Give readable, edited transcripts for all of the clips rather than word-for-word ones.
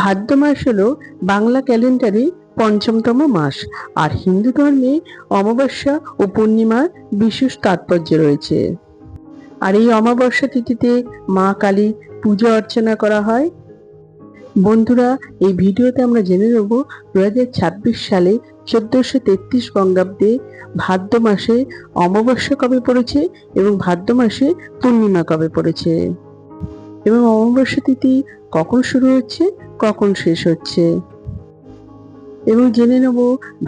ভাদ্র মাস হলো বাংলা ক্যালেন্ডারে পঞ্চমতম মাস। আর হিন্দু ধর্মে অমাবস্যা ও পূর্ণিমার বিশেষ তাৎপর্য রয়েছে। আর এই অমাবস্যা তিথিতে মা কালী পূজা অর্চনা করা হয়। বন্ধুরা, এই ভিডিওতে আমরা জেনে নেব 2026 সালে 1433 বঙ্গাব্দে ভাদ্র মাসে অমাবস্যা কবে পড়েছে এবং ভাদ্র মাসে পূর্ণিমা কবে পড়েছে, এবং অমাবস্যা তিথি কখন শুরু হচ্ছে কখন শেষ হচ্ছে, এবং জেনে নেব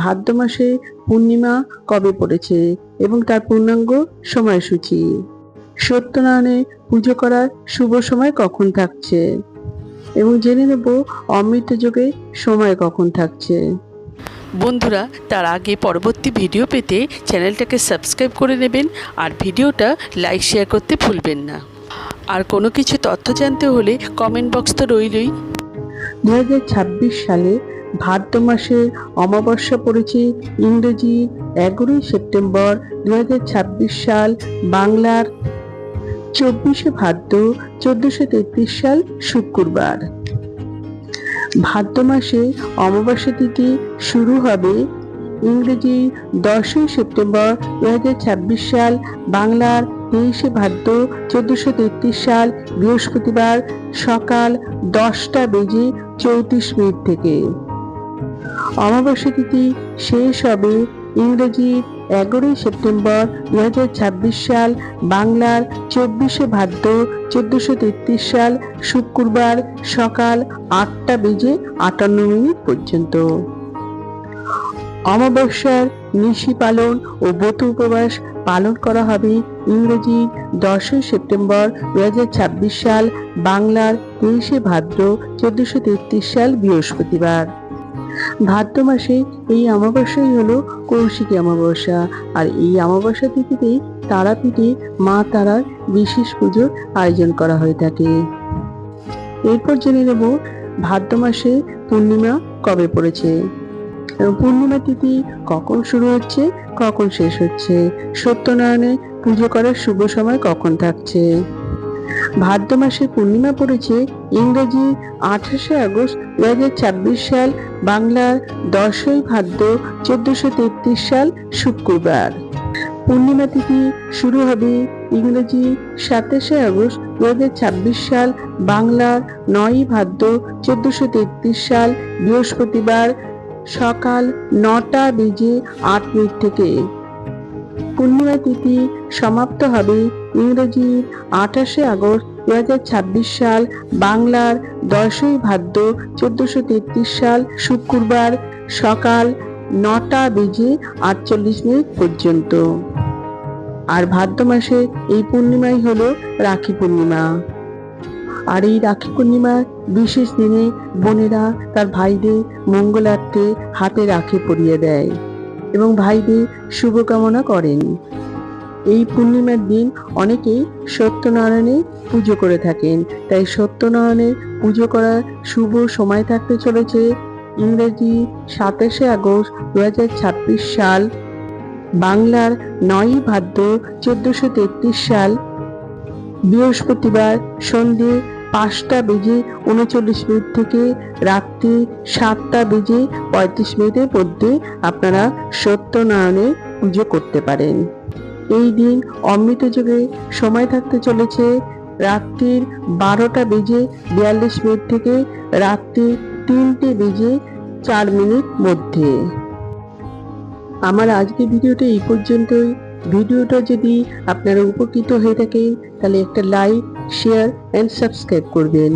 ভাদ্র মাসে পূর্ণিমা কবে পড়েছে এবং তার পূর্ণাঙ্গ সময়সূচি। সত্যনারায়ণে পুজো করার শুভ সময় কখন থাকছে এবং জেনে নেব অমৃত যোগে সময় কখন থাকছে। বন্ধুরা, তার আগে পরবর্তী ভিডিও পেতে চ্যানেলটাকে সাবস্ক্রাইব করে নেবেন আর ভিডিওটা লাইক শেয়ার করতে ভুলবেন না। আর কোনো কিছু তথ্য জানতে হলে কমেন্ট বক্স তো রইলই। 2026 সালে ভাদ্র মাসের অমাবস্যা পড়েছে ইংরেজি 11 সেপ্টেম্বর 2026 সাল, বাংলার 24 ভাদ্র 1433 সাল শুক্রবার। ভাদ্র মাসে অমাবস্যা তিথি শুরু হবে ইংরেজি 10 সেপ্টেম্বর 2026 সাল, বাংলার 23 ভাদ্র 1433 সাল বৃহস্পতিবার সকাল 10:34 থেকে। অমাবস্যা তিথি শেষ হবে ইংরেজি 11 সেপ্টেম্বর 2026 সাল, বাংলার 24 ভাদ্র 1433 সাল শুক্রবার সকাল 8:58 পর্যন্ত। অমাবস্যার নিশি পালন ও ব্রত উপবাস পালন করা হবে ইংরেজি 10 সেপ্টেম্বর 2026 সাল, বাংলার 23 ভাদ্র 1433 সাল বৃহস্পতিবার। ভাদ্র মাসে এই অমাবস্যাই হলো কৌশিকী অমাবস্যা। আর এই অমাবস্যা তিথিতেই তারাপীঠে মা তারার বিশেষ পুজোর আয়োজন করা হয়ে থাকে। এরপর জেনে নেব ভাদ্র মাসে পূর্ণিমা কবে পড়েছে এবং পূর্ণিমা তিথি কখন শুরু হচ্ছে কখন শেষ হচ্ছে, সত্যনারায়ণে পুজো করার শুভ সময় কখন থাকছে। ভাদ্র মাসে পূর্ণিমা পড়েছে ইংরেজি 28 আগস্ট 2026 সাল, বাংলার 10 ভাদ্র 1433 সাল শুক্রবার। পূর্ণিমা তিথি শুরু হবে ইংরেজি 27 আগস্ট 2026 সাল, বাংলার 9 ভাদ্র 1433 সাল বৃহস্পতিবার সকাল 9:08 থেকে। পূর্ণিমা তিথি সমাপ্ত হবে ইংরেজি 28 আগস্ট 2026 সাল, বাংলার 10 ভাদ্র 1433 সাল শুক্রবার সকাল 9:48 পর্যন্ত। আর ভাদ্র মাসে এই পূর্ণিমাই হলো রাখি পূর্ণিমা। আর এই রাখি পূর্ণিমার বিশেষ দিনে বোনেরা তার ভাইদের মঙ্গলার্থে হাতে রাখি পরিয়ে দেয় এবং ভাইদের শুভকামনা করেন। এই পূর্ণিমার দিন অনেকেই সত্যনারায়ণের পুজো করে থাকেন। তাই সত্যনারায়ণের পুজো করার শুভ সময় থাকতে চলেছে ইংরেজি 27 আগস্ট 2026 সাল, বাংলার 9 ভাদ্র 1433 সাল বৃহস্পতিবার সন্ধে 5:39 থেকে রাত্রি 7:35 মধ্যে আপনারা সত্যনারায়ণের পুজো করতে পারেন। এই দিন অমৃত যোগে সময় থাকতে চলেছে রাত্রির 12:42 থেকে রাত্রি 3:04 মধ্যে। আমার আজকের ভিডিওটা এই পর্যন্তই। ভিডিওটা যদি আপনারা উপকৃত হয়ে থাকেন তাহলে একটা লাইক, শেয়ার এন্ড সাবস্ক্রাইব করবেন।